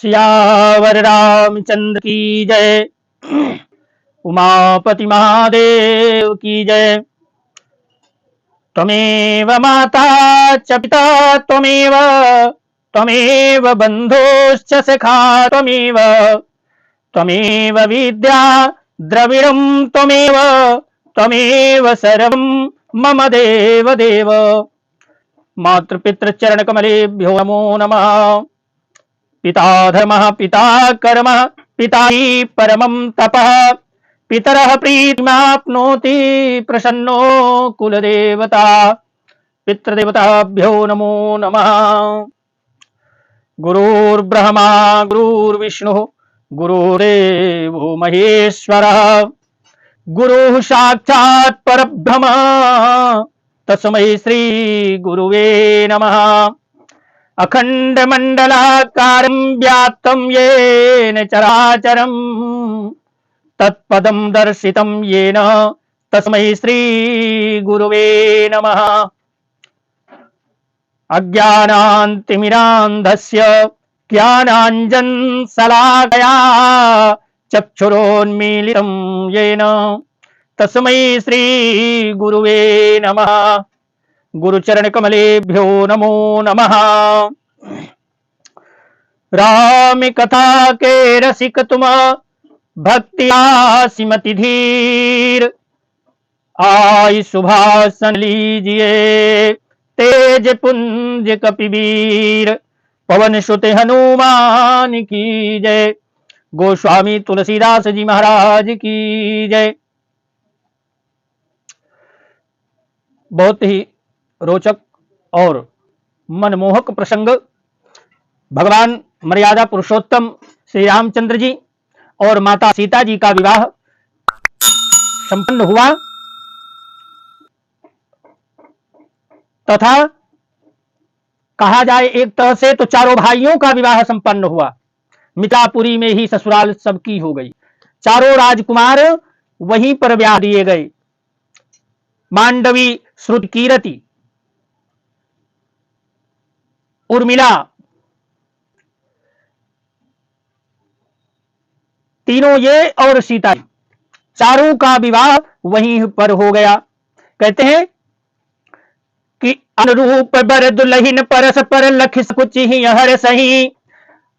सियावर रामचंद्र की जय। उमापति महादेव की जय। त्वमेव माता च पिता त्वमेव, त्वमेव बन्धुश्च सखा त्वमेव, त्वमेव विद्या द्रविणं त्वमेव, त्वमेव सर्वं मम देव देव। मातृपितृचरण कमलेभ्यो नमो नमः। पिता धर्मः पिता कर्मः पिता हि परमं तपः, पितरः प्रीतिमाप्नोति प्रसन्नो कुलदेवता। पितृदेवताभ्यो नमो नमः। गुरुर्ब्रह्मा गुरुर्विष्णुः गुरुरेवो महेश्वरः, गुरुः साक्षात् परब्रह्म तस्मै श्री गुरुवे नमः। अखंड मंडलाकारं व्याप्तं येन चराचरं, तत्पदं दर्शितं येन तस्मै श्री गुरुवे नमः। अज्ञानान्तिमिरान्धस्य ज्ञानाञ्जनशलाकया चक्षुरोन्मीलितं येन तस्मै श्री गुरुवे नमः। गुरुचरण कमलेभ्यो नमो नमः। राम कथा के रसिक तुम, भक्ति आसिमति धीर, आई सुभाषण लीजिए तेज पुंज कपिवीर। पवन सुत हनुमान की जय। गोस्वामी तुलसीदास जी महाराज की जय। बहुत ही रोचक और मनमोहक प्रसंग। भगवान मर्यादा पुरुषोत्तम श्री रामचंद्र जी और माता सीता जी का विवाह संपन्न हुआ तथा कहा जाए एक तरह से तो चारों भाइयों का विवाह संपन्न हुआ। मिथिलापुरी में ही ससुराल सबकी हो गई। चारों राजकुमार वहीं पर ब्याह दिए गए। मांडवी, श्रुत कीरति, उर्मिला, तीनों ये और सीता, चारों का विवाह वहीं पर हो गया। कहते हैं कि अनुरूप बर दुलहिन परस पर लख कुछ ही हर सही,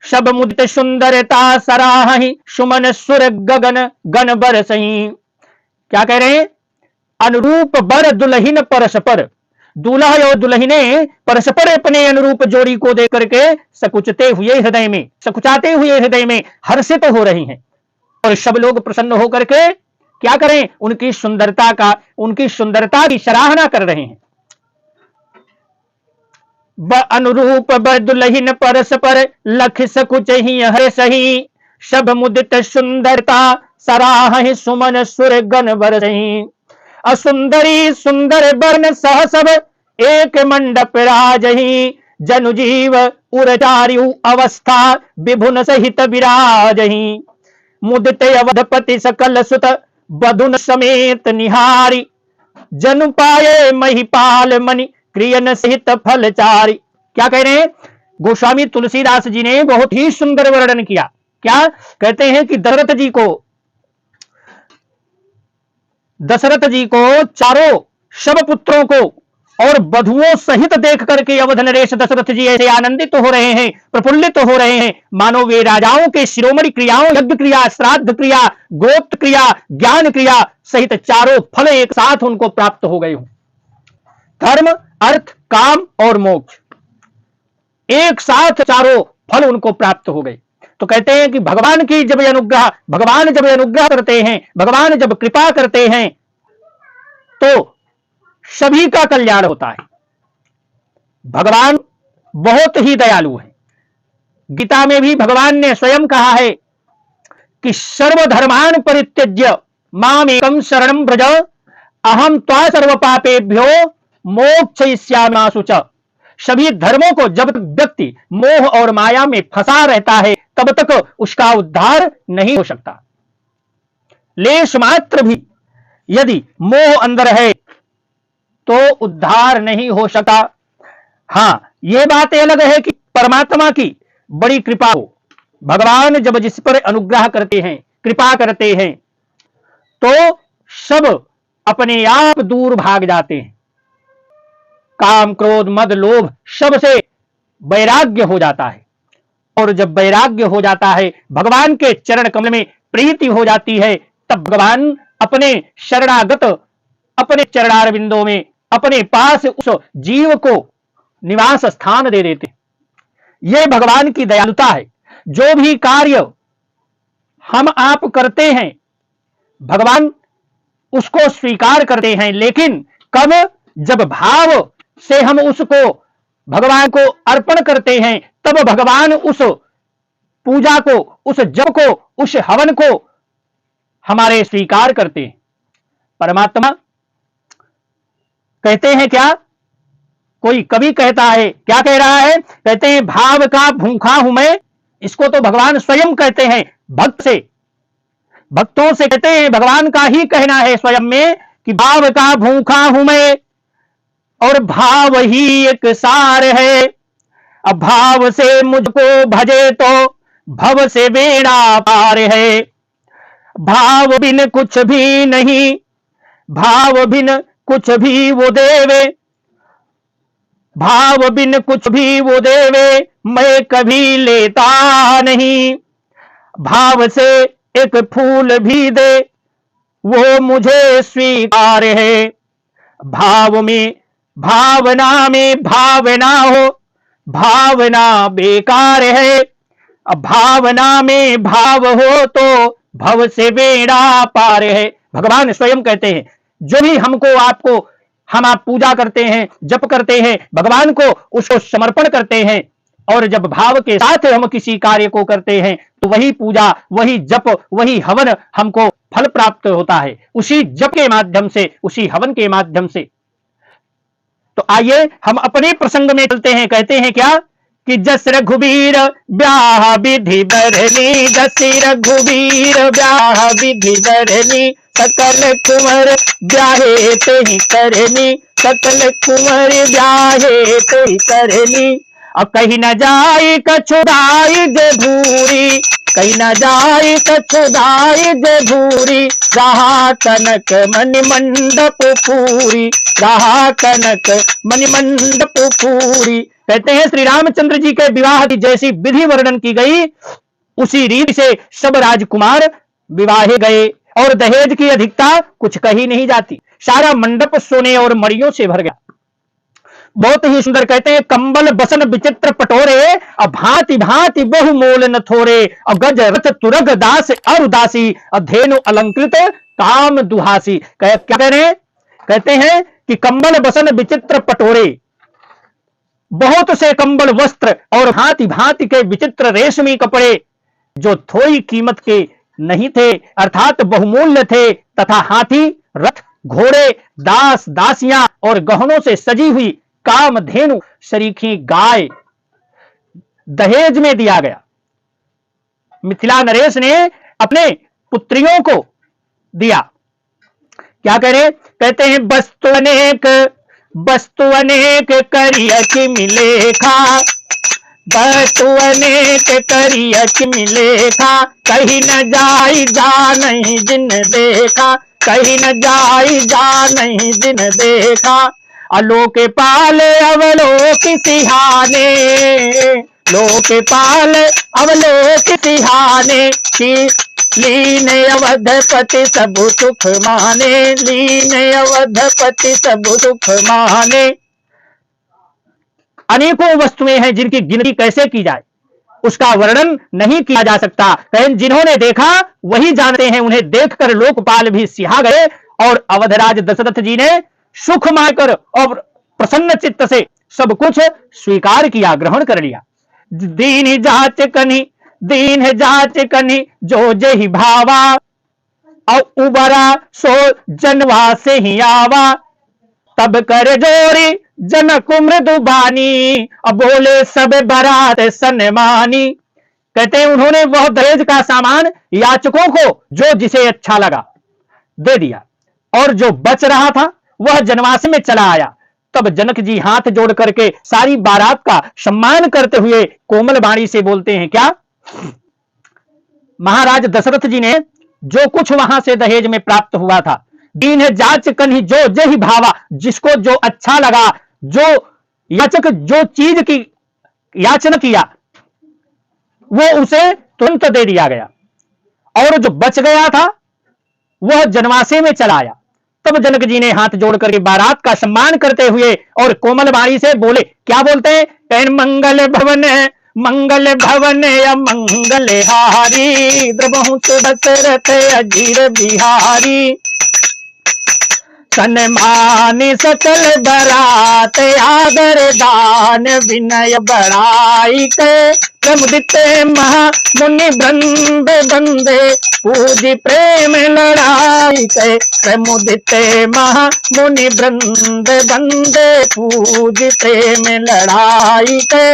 शब मुदित सुंदरता सराहि सुमन सुर गगन गन बर सही। क्या कह रहे हैं? अनुरूप बर दुलहिन परस्पर, दूल्हा और दुल्हने परस्पर अपने अनुरूप जोड़ी को देख करके सकुचाते हुए हृदय में हर्षित हो रही हैं और सब लोग प्रसन्न होकर के क्या करें? उनकी सुंदरता की सराहना कर रहे हैं। अनुरूप बर दुलहिन परस्पर लख सकुच ही हर सही, सब मुदित सुंदरता सराहि सुमन सुर गन बर सही। असुंदरी सुंदर बरन सह सब एक मंडप राजही, जनु जीव उरचार्यु अवस्था विभुन सहित विराजही। मुदित अवधपति सकल सुत बधुन समेत निहारी, जनु पाए महिपाल मणि क्रियन सहित फलचारी। क्या कह रहे हैं? गोस्वामी तुलसीदास जी ने बहुत ही सुंदर वर्णन किया। क्या कहते हैं कि दशरथ जी को चारों सब पुत्रों को और बधुओं सहित देख करके अवध नरेश दशरथ जी ऐसे आनंदित हो रहे हैं, प्रफुल्लित हो रहे हैं, मानो वे राजाओं के शिरोमणि क्रियाओं, यज्ञ क्रिया, श्राद्ध क्रिया, गोत्र क्रिया, ज्ञान क्रिया सहित चारों फल एक साथ उनको प्राप्त हो गए हों। धर्म, अर्थ, काम और मोक्ष एक साथ चारों फल उनको प्राप्त हो गए। तो कहते हैं कि भगवान जब अनुग्रह करते हैं, भगवान जब कृपा करते हैं तो सभी का कल्याण होता है। भगवान बहुत ही दयालु है। गीता में भी भगवान ने स्वयं कहा है कि सर्वधर्मान परित्यज्य मामेकं शरणं व्रज, अहम त्वा सर्व पापेभ्यो मोक्षयिष्यामि च। सभी धर्मों को जब तक व्यक्ति मोह और माया में फंसा रहता है तब तक उसका उद्धार नहीं हो सकता। लेश मात्र भी यदि मोह अंदर है तो उद्धार नहीं हो सकता। हाँ, यह बात अलग है कि परमात्मा की बड़ी कृपा हो, भगवान जब जिस पर अनुग्रह करते हैं, कृपा करते हैं, तो सब अपने आप दूर भाग जाते हैं। काम, क्रोध, मद, लोभ सब से वैराग्य हो जाता है। और जब वैराग्य हो जाता है, भगवान के चरण कमल में प्रीति हो जाती है, तब भगवान अपने शरणागत, अपने चरणारविंदों में, अपने पास उस जीव को निवास स्थान दे देते। यह भगवान की दयालुता है। जो भी कार्य हम आप करते हैं, भगवान उसको स्वीकार करते हैं, लेकिन कब? जब भाव से हम उसको, भगवान को अर्पण करते हैं, तब भगवान उस पूजा को, उस जप को, उस हवन को हमारे स्वीकार करते हैं। परमात्मा कहते हैं क्या? कोई कवि कहता है, क्या कह रहा है? कहते हैं भाव का भूखा हूं मैं। इसको तो भगवान स्वयं कहते हैं भक्त से, भक्तों से कहते हैं। भगवान का ही कहना है स्वयं में कि भाव का भूखा हूं मैं और भाव ही एक सार है। अब भाव से मुझको भजे तो भव से बेड़ा पार है। भाव बिन कुछ भी नहीं, भाव बिन कुछ भी वो देवे, भाव बिन कुछ भी वो देवे, मैं कभी लेता नहीं। भाव से एक फूल भी दे, वो मुझे स्वीकार है। भाव में, भावना में भावना हो, भावना बेकार है। अब भावना में भाव हो तो भव से बेड़ा पार है। भगवान स्वयं कहते हैं, जो भी हमको, आपको, हम आप पूजा करते हैं, जप करते हैं, भगवान को उसको समर्पण करते हैं, और जब भाव के साथ हम किसी कार्य को करते हैं, तो वही पूजा, वही जप, वही हवन हमको फल प्राप्त होता है, उसी जप के माध्यम से, उसी हवन के माध्यम से। तो आइए हम अपने प्रसंग में चलते हैं। कहते हैं क्या कि जस रघुबीर ब्याह विधि बरनी, जस रघुबीर ब्याह विधि बरनी, सकल कुंवर ब्याहे ते ही करनी, सकल कुंवर ब्याहे ते ही करनी। अब कहीं न जाए कछुदाई जे भूरी, कहीं न जाए कछुदाई जे भूरी, रहा कनक मणि मंडप पूरी, रहा कनक मणि मंडप पूरी। कहते हैं श्री रामचंद्र जी के विवाह की जैसी विधि वर्णन की गई, उसी रीति से सब राजकुमार विवाहे गए, और दहेज की अधिकता कुछ कही नहीं जाती। सारा मंडप सोने और मणियों से भर गया। बहुत ही सुंदर। कहते हैं कंबल बसन विचित्र पटोरे, अब भांति भांति बहु मोल न थोरे, अब गज रथ तुरग दास और उदासी, अब धेनु अलंकृत काम दुहासी। क्या कह रहे हैं? कहते हैं कि कंबल बसन विचित्र पटोरे, बहुत से कंबल, वस्त्र और भांति भांति के विचित्र रेशमी कपड़े जो थोड़ी कीमत के नहीं थे, अर्थात बहुमूल्य थे, तथा हाथी, रथ, घोड़े, दास दासियां और गहनों से सजी हुई कामधेनु सरीखी गाय दहेज में दिया गया। मिथिला नरेश ने अपने पुत्रियों को दिया। क्या कह रहे? कहते हैं वस्तु अनेक करियच मिलेखा, वस्तु अनेक करियच मिलेखा, कहीं न जाई जा नहीं जिन देखा, कहीं न जाई जा नहीं जिन देखा। अलोक पाल अवलोक सिहाने, लोक पाल अवलोक सिहाने, लीन अवधपति सब सुख माने, लीन अवधपति सब सुख माने। अनेकों वस्तुएं हैं जिनकी गिनती कैसे की जाए, उसका वर्णन नहीं किया जा सकता। कहीं जिन्होंने देखा वही जानते हैं। उन्हें देखकर लोकपाल भी सिहा गए, और अवधराज दशरथ जी ने सुख मानकर और प्रसन्न चित्त से सब कुछ स्वीकार किया, ग्रहण कर लिया। दीन जाच कनी, दीन जाच कनी जो जही भावा, और उबरा सो जनवा से ही आवा, तब कर जोरी जनक मृदु बानी, अब बोले सब बरात सन्मानी। कहते हैं उन्होंने वह दहेज का सामान याचकों को जो जिसे अच्छा लगा दे दिया, और जो बच रहा था वह जनवास में चला आया। तब जनक जी हाथ जोड़ करके सारी बारात का सम्मान करते हुए कोमल वाणी से बोलते हैं क्या महाराज दशरथ जी ने जो कुछ वहां से दहेज में प्राप्त हुआ था, दीन है जाच कन्ही जो जही भावा, जिसको जो अच्छा लगा, जो याचक जो चीज की याचना किया वो उसे तुरंत दे दिया गया, और जो बच गया था वह जनवासे में चला आया। तब जनक जी ने हाथ जोड़कर बारात का सम्मान करते हुए और कोमल वाणी से बोले, क्या बोलते हैं, मंगल भवन है मंगल भवन मंगल हारी, द्रबहु दशरथ अजीर बिहारी, सन्मान सकल बरात आदर दान विनय बड़ाई के, प्रमुदित महा मुनि वृंद बंदे पूजी प्रेम लड़ाई के, प्रमुदित महा मुनि वृंद बंदे पूजी प्रेम लड़ाई के,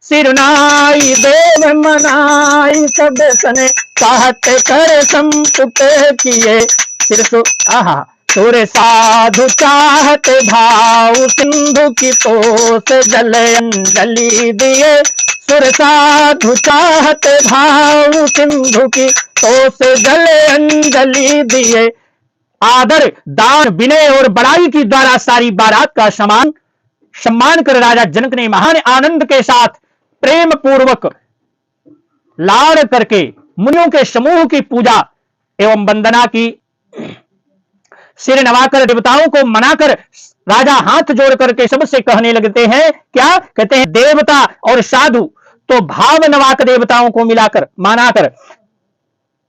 सिरनाई देव मनाई सब सने कहत कर संपुट किए, सिर आहा सुर साधु चाहत भाव सिंधु की तोस जल अंजलि दिए, सुर साधु चाहत भाव सिंधु की तोस जल अंजलि दिए। आदर दान विनय और बड़ाई की द्वारा सारी बारात का सम्मान कर राजा जनक ने महान आनंद के साथ प्रेम पूर्वक लाड़ करके मुनियों के समूह की पूजा एवं वंदना की। सिर नवाकर देवताओं को मनाकर राजा हाथ जोड़ करके सबसे कहने लगते हैं, क्या कहते हैं, देवता और साधु तो भाव नवाक देवताओं को मिलाकर मानाकर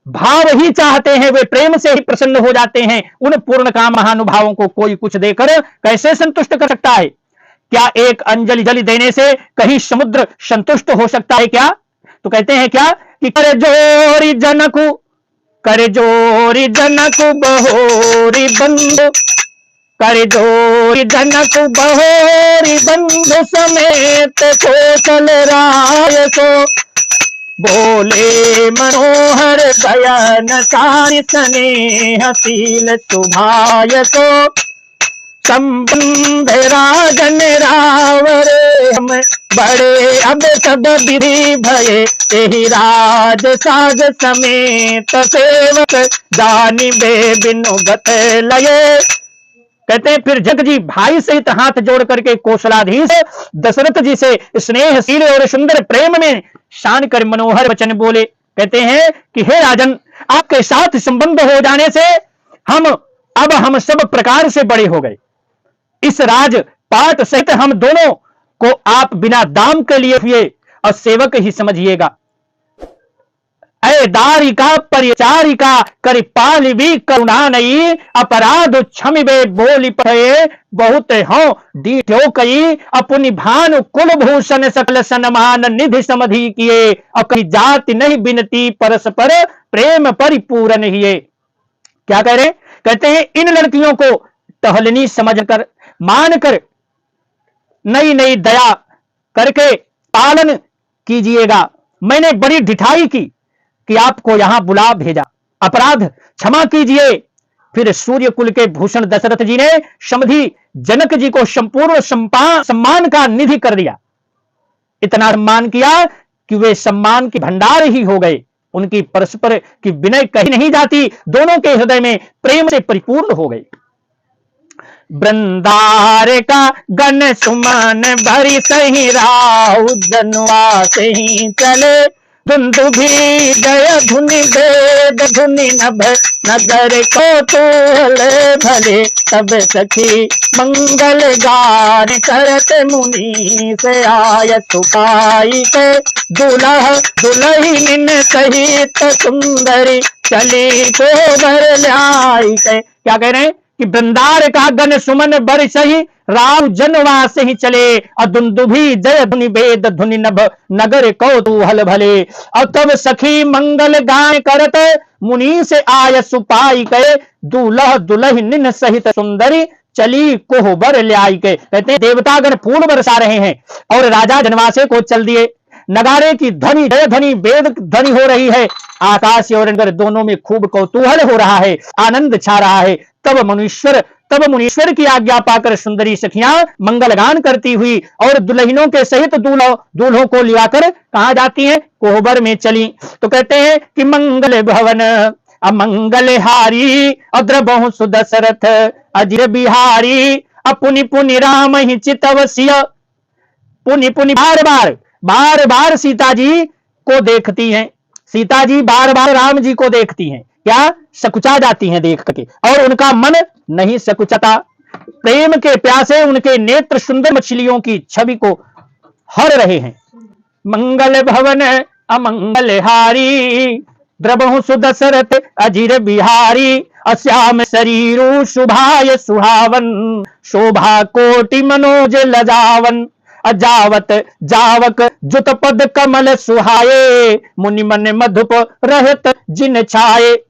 भाव ही चाहते हैं, वे प्रेम से ही प्रसन्न हो जाते हैं। उन पूर्ण काम महानुभावों को कोई कुछ देकर कैसे संतुष्ट कर सकता है? क्या एक अंजलि जल देने से कहीं समुद्र संतुष्ट हो सकता है क्या? तो कहते हैं क्या कि कर जोरी जनकु, कर जोरी जनकु बहोरी बंधु, कर जोरी जनकु बहोरी बंधु समेत कौशल राय सो, बोले मनोहर गयन सारि स्नेहशील सुभाय सो, संबंध राजन रावर हम बड़े अब सब विधि भये, यही राज साज समेत सेवक दानी बे बिनु गत लये। कहते हैं फिर जग जी भाई सहित हाथ जोड़ करके कौशलाधीश दशरथ जी से स्नेहशील और सुंदर प्रेम में शान कर मनोहर वचन बोले। कहते हैं कि हे राजन, आपके साथ संबंध हो जाने से हम सब प्रकार से बड़े हो गए। इस राज पाट सहित हम दोनों को आप बिना दाम के लिए हुए और सेवक ही समझिएगा। दारिका परिचारिका करिपाल भी करुणा नहीं, अपराध क्षमिबे बोली पड़े बहुत हो डीठो कई, अपनी भानु कुल भूषण सकल सन्मान निधि समधि किए, और कई जाति नहीं बिनती परस्पर प्रेम परिपूर्ण हिए। क्या कह रहे? कहते हैं इन लड़कियों को टहलनी समझकर मानकर नई नई दया करके पालन कीजिएगा। मैंने बड़ी ढिठाई की कि आपको यहां बुला भेजा, अपराध क्षमा कीजिए। फिर सूर्य कुल के भूषण दशरथ जी ने समधि जनक जी को संपूर्ण सम्मान का निधि कर दिया। इतना सम्मान किया कि वे सम्मान के भंडार ही हो गए। उनकी परस्पर की विनय कही नहीं जाती, दोनों के हृदय में प्रेम से परिपूर्ण हो गए। वृंदार का गण सुमन भरी सही राहु जनवा से ही चले, दुंदुभी जय धुनि वेद धुनि नभ नगर को तोले भले, तब सखी मंगल गान करत मुनि से आय सुपाई के, दुल्हा दुल्हिन सहित सुंदरी चली को भर लाई के। क्या कह रहे हैं कि वृंदार का गण सुमन बर सही राव जनवास ही चले, और दुंदुभी जय धुनि वेद धुनि नभ नगर कौतूहल भले, और तब सखी मंगल गान करत मुनि से आय सुपाई के, दूल्हा दुल्हिन सहित सुंदरी चली कोहबर ल्याई के। कहते हैं देवतागण फूल बरसा रहे हैं और राजा जनवासे को चल दिए। नगारे की ध्वनि जय ध्वनि वेद ध्वनि हो रही है, आकाश और अंदर दोनों में खूब कौतूहल हो रहा है, आनंद छा रहा है। तब तब मुनीश्वर की आज्ञा पाकर सुंदरी सखियां मंगलगान करती हुई और दुल्हनों के सहित दूल्हों को लियाकर कहां जाती हैं? कोहबर में चली। तो कहते हैं कि मंगल भवन अमंगल हारी अद्रबहु सुदशरथ अजिर बिहारी अपुनि पुनि राम ही चितवसिय। पुनि पुनि बार बार सीता जी को देखती हैं। सीता जी बार बार राम जी को देखती हैं, क्या सकुचा जाती हैं देख करके, और उनका मन नहीं सकुचता। प्रेम के प्यासे उनके नेत्र सुंदर मछलियों की छवि को हर रहे हैं। मंगल भवन अमंगल हारी द्रबहु सुदशरथ अजिर बिहारी अश्याम शरीरु शुभाय सुहावन शोभा कोटि मनोज लजावन अजावत जावक जुत पद कमल सुहाये मुनि मन मधुप रहत जिन छाये।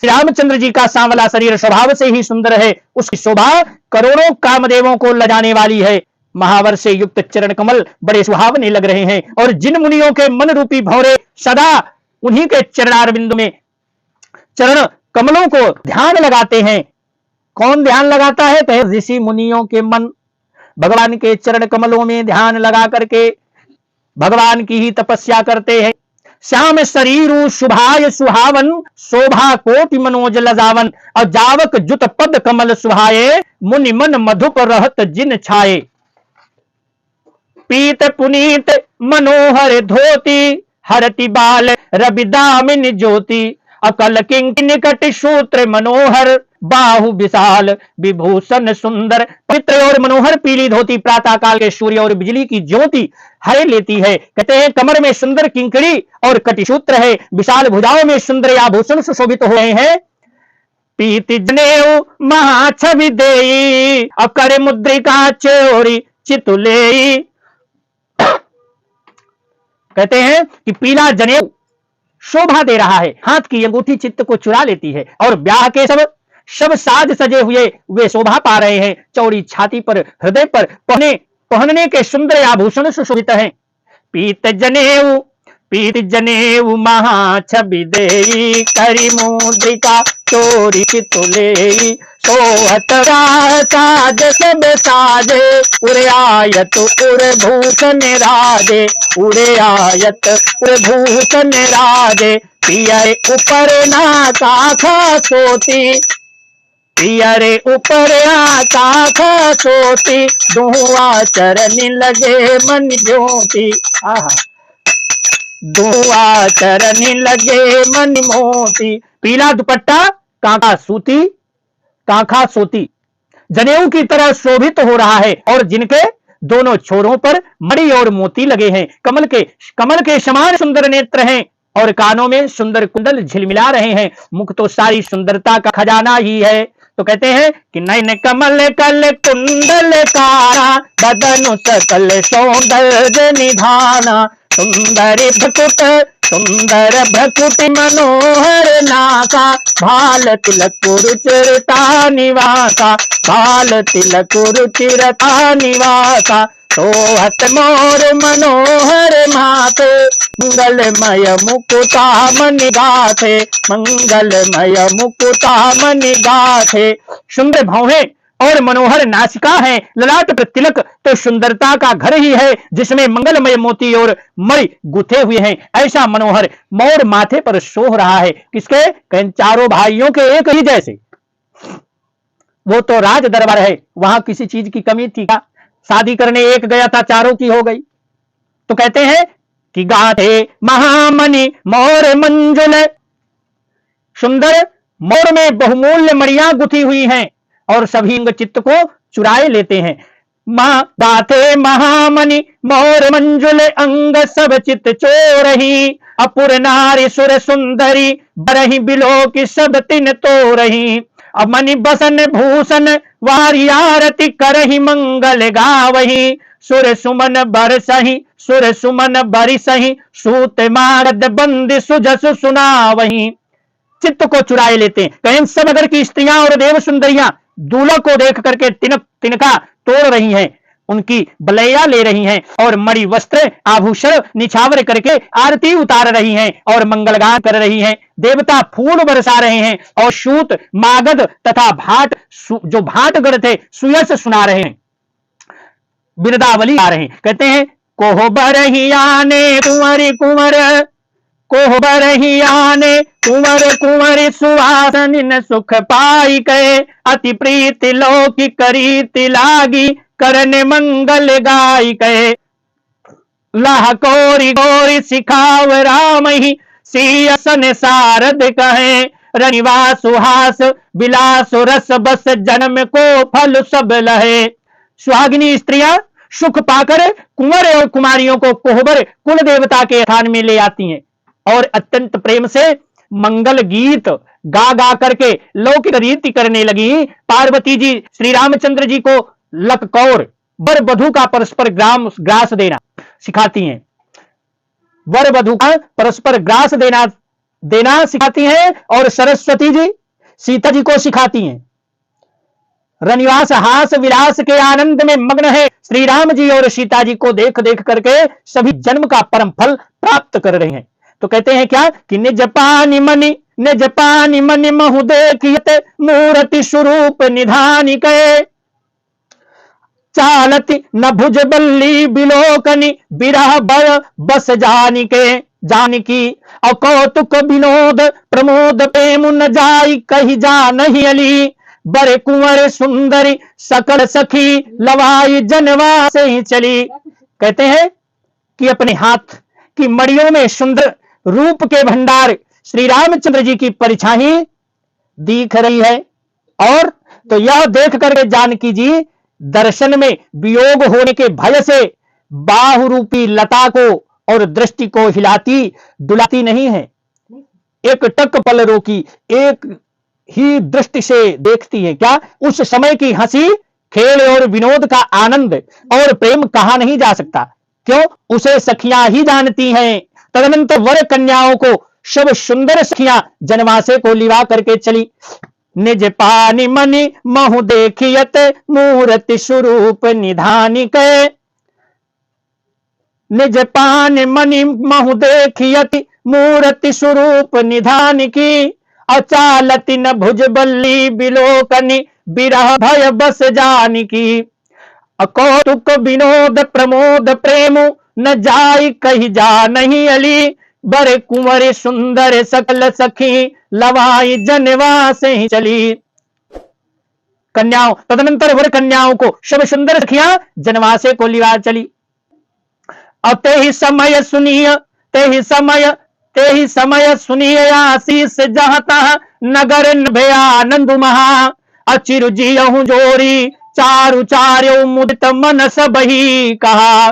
श्री रामचंद्र जी का सांवला शरीर स्वभाव से ही सुंदर है, उसकी शोभा करोड़ों कामदेवों को लजाने वाली है। महावर से युक्त चरण कमल बड़े सुहावने लग रहे हैं, और जिन मुनियों के मन रूपी भौरे सदा उन्हीं के चरणारविंद में चरण कमलों को ध्यान लगाते हैं। कौन ध्यान लगाता है? तो ऋषि मुनियों के मन भगवान के चरण कमलों में ध्यान लगा करके भगवान की ही तपस्या करते हैं। श्याम शरीरु शुभाय सुहावन शोभा कोटि मनोज लजावन और जावक जुत पद कमल सुहाये मुनि मन मधुप रहत जिन छाये। पीत पुनीत मनोहर धोती हरति बाल रवि दामिनी ज्योति अकल किंकिन निकट सूत्र मनोहर बाहु विशाल विभूषण सुंदर। पवित्र और मनोहर पीली धोती प्रातः काल के सूर्य और बिजली की ज्योति हरे लेती है। कहते हैं कमर में सुंदर किंकड़ी और कटिसूत्र है, विशाल भुजाओं में सुंदर आभूषण सुशोभित हो रहे हैं। पीति जनेऊ महाछवि देई अकर मुद्रिका चोरी चितुलेई। कहते हैं कि पीला जनेऊ शोभा दे रहा है, हाथ की अंगूठी चित्त को चुरा लेती है, और ब्याह के सब साज सजे हुए वे शोभा पा रहे हैं। चौड़ी छाती पर हृदय पर पहनने के सुंदर आभूषण सुशोभित हैं। पीत जनेऊ महाछवि देई करी मुद्रिका चोरी चितुलेई सोहत साज सब साजे उरे आयत उरे भूषण राजे उरे आयत उरे भूषण राजे। पियर ऊपर नाका सोती पियरे ऊपर आका सोती दुआ चरण लगे मन ज्योति। दुआ चरण लगे मन मोती। पीला दुपट्टा कांखा सोती जनेऊ की तरह शोभित हो रहा है, और जिनके दोनों छोरों पर मणि और मोती लगे हैं। कमल के समान सुंदर नेत्र हैं, और कानों में सुंदर कुंडल झिलमिला रहे हैं। मुख तो सारी सुंदरता का खजाना ही है। तो कहते हैं कि नयन कमल कल कुंडल कारा बदनु सकल सौंदर्य निधाना सुंदर भकुट मनोहर नाका भाल तिलक रुचिरता निवासा भाल तिलक रुचिरता निवासा। सोहत मोर मनोहर माथे मंगलमय मुकुता मणि गाथे मंगलमय मुकुता मणि गाथे। सुंदर भौहें और मनोहर नासिका है, ललाट पर तिलक तो सुंदरता का घर ही है, जिसमें मंगलमय मोती और मणि गुथे हुए हैं। ऐसा मनोहर मोर माथे पर सोह रहा है। किसके? कहीं चारों भाइयों के एक ही जैसे। वो तो राज दरबार है, वहां किसी चीज की कमी थी क्या? शादी करने एक गया था, चारों की हो गई। तो कहते हैं कि गाथे महामणि मोर मंजुल। सुंदर मोर में बहुमूल्य मणियां गुथी हुई हैं, और सभी अंग चित्त को चुराए लेते हैं। गाथे महामणि मोर मंजुल अंग सब चित्त चोरही अपुर नारी सुर सुंदरी बरही बिलो की सब तिन तो रही। मणि बसन भूषण वारी आरती करही मंगल गावही सुर सुमन बरसही सूत मारद बंद सुजस सुनावही। चित्त को चुराए लेते हैं। कहीं सब नगर की स्त्रियां और देव सुंदरियां दूल्हा को देख करके तिनका तोड़ रही हैं। उनकी बलैया ले रही हैं और मणि वस्त्र आभूषण निछावर करके आरती उतार रही हैं और मंगलगान कर रही हैं। देवता फूल बरसा रहे हैं और सूत मागध तथा भाट जो भाटगढ़ थे सुयस सुना रहे हैं, बिरदावली आ रहे हैं। कहते हैं कोहबर ने कुंवर कुंवर, कोहबर ने कुंवर कुंवर सुहासन सुख पाई के, अति प्रीति लोकी करीति लागी करने मंगल गाय कहे। लाह कोरी गोरी सिखाव राम ही सियसन सारद कहे, रनिवा सुहास बिलास रस बस जन्म को फल सब लहे। सुहागिनी स्त्रियां सुख पाकर कुंवर और कुमारियों को कोहबर कुल देवता के स्थान में ले आती हैं और अत्यंत प्रेम से मंगल गीत गा गा करके लौकिक रीति करने लगी। पार्वती जी श्री रामचंद्र जी को लककौर वर वधु का परस्पर ग्रास देना सिखाती हैं, वर वधु का परस्पर ग्रास देना सिखाती हैं और सरस्वती जी सीता जी को सिखाती हैं। रनिवास हास विलास के आनंद में मग्न है श्री राम जी और सीता जी को देख देख करके सभी जन्म का परम फल प्राप्त कर रहे हैं। तो कहते हैं क्या कि निज पानी मनि महु देखियत मूर्ति स्वरूप निधानी के, चालती न भुज बल्ली बिलोकनी बिरह बर बस जानकी और कौतुक विनोद प्रमोद प्रेम न जाई कही जा नहीं अली, बड़े कुंवर सुंदरी सकल सखी लवाई जनवा से ही चली। कहते हैं कि अपने हाथ की मड़ियों में सुंदर रूप के भंडार श्री रामचंद्र जी की परछाई दिख रही है। और तो यह देख करके जानकी जी दर्शन में वियोग होने के भय से बाहु रूपी लता को और दृष्टि को हिलाती डुलाती नहीं है, एक टक पल रोकी एक ही दृष्टि से देखती है। क्या उस समय की हंसी खेल और विनोद का आनंद और प्रेम कहा नहीं जा सकता, क्यों उसे सखियां ही जानती हैं। तदनंतर वर कन्याओं को सब सुंदर सखियां जनवासे को लिवा करके चली। निज पानी मनि महु देखियत मूर्ति स्वरूप निधानी के, निज पानी मनि महु देखियत मूर्ति स्वरूप निधान की, अचालति न भुज बल्ली बिलोकनी बिरह भय बस जानी की, अकौतुक विनोद प्रमोद प्रेम न जाई कही जा नहीं अली, बड़े कुंवर सुंदर सकल सखी लवाई जनवा से ही चली। कन्याओं तदनंतर वर कन्याओं को सब सुंदर सखियां जनवासे को लिवा चली। अब ते ही समय सुनिए आशीष जहां तहां नगर भयानंद महा, अचिरु जियहु जोरी चारु चार्यो मुदित मन सबही कहा,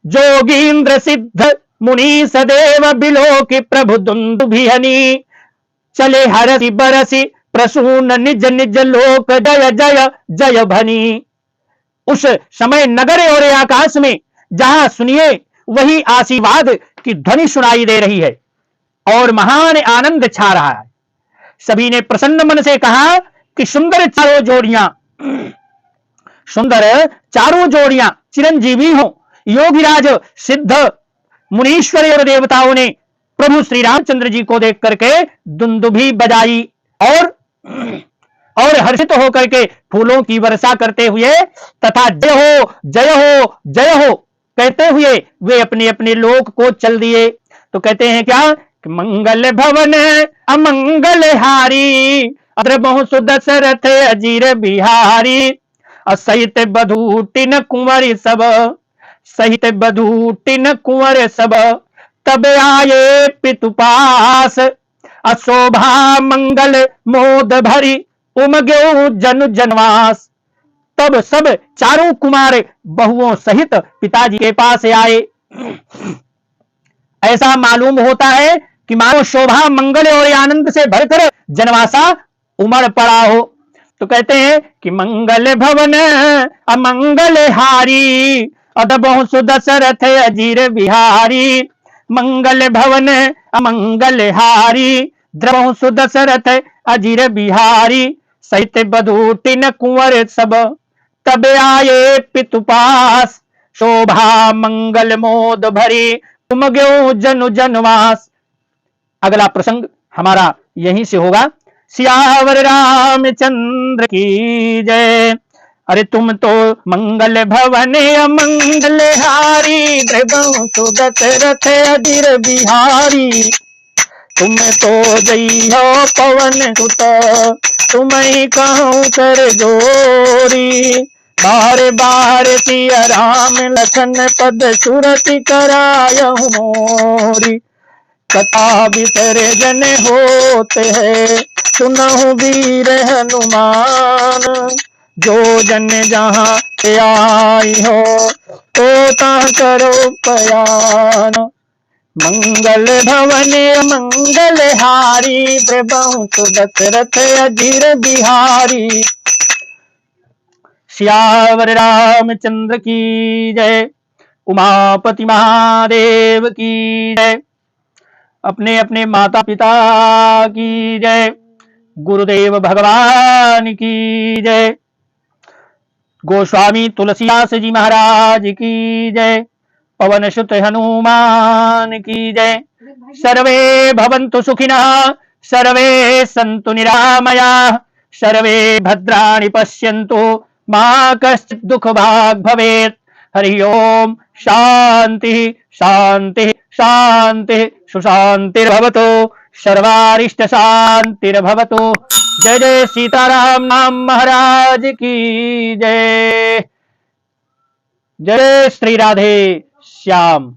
जोगींद्र सिद्ध मुनि सदैव बिलोकी प्रभु दुंदुभिहनी, चले हरसी बरसी प्रसून निज निज लोक जय जय जय भनी। उस समय नगर और आकाश में जहां सुनिए वही आशीर्वाद की ध्वनि सुनाई दे रही है और महान आनंद छा रहा है। सभी ने प्रसन्न मन से कहा कि सुंदर चारों जोड़ियां चिरंजीवी हो। योगीराज सिद्ध मुनीश्वर और देवताओं ने प्रभु श्री रामचंद्र जी को देख करके दुंदुभी बजाई और हर्षित होकर के फूलों की वर्षा करते हुए तथा जय हो जय हो जय हो कहते हुए वे अपने अपने लोक को चल दिए। तो कहते हैं क्या कि मंगल भवन अमंगल हारी, अद्र बहु सुदशरथ अजीर बिहारी, असहित बधूटिन कुंवर सब, सहित बधूटिन कुंवर सब, तब आये पितु पास, अशोभा मंगल मोद भरी, उमग्यो जनु जनवास। तब सब चारों कुमार बहुओं सहित पिताजी के पास आए। ऐसा मालूम होता है कि मानो शोभा मंगल और आनंद से भरकर जनवासा उमड़ पड़ा हो। तो कहते हैं कि मंगल भवन अमंगल हारी, अदबहु सुदशरथ अजीर बिहारी, मंगल भवन अमंगल हारी, द्रवहु सुदशरथ अजीर बिहारी, सहित बधूटिन कुंवर सब, तब आए पितु पास, शोभा मंगल मोद भरी, तुम ग्यो जनु जनवास। अगला प्रसंग हमारा यहीं से होगा। सियावर रामचंद्र की जय। अरे तुम तो मंगल भवन अमंगल हारी, दृढ़ दशरथ अधीर बिहारी। तुम तो जई हो पवन सुत, तुम ही कहूँ कर जोरी। बार बार सिया राम लखन पद सुरति करायहु मोरी। कथा बिसरे जन होते हैं, सुनहु वीर हनुमान। जो जन जहाँ से आई हो, तो ता करो पयान। मंगल भवन मंगल हारी, प्रभु दशरथ अधीर बिहारी। सियावर रामचंद्र की जय। उमापति महादेव की जय। अपने अपने माता पिता की जय। गुरुदेव भगवान की जय। गोस्वामी तुलसीदास जी महाराज की जय। पवन सुत हनुमान की जय। सर्वे भवन्तु सुखिनः, सर्वे सन्तु निरामयाः, सर्वे भद्राणि पश्यन्तु, मा कश्चित् दुःखभाग् भवेत्। हरि ओम। शांति शांति शांति सुशांतिर्भवतु, सर्वारिष्ट शांतिर्भवतु। जय जय सीताराम नाम महाराज की जय। जय श्री राधे श्याम।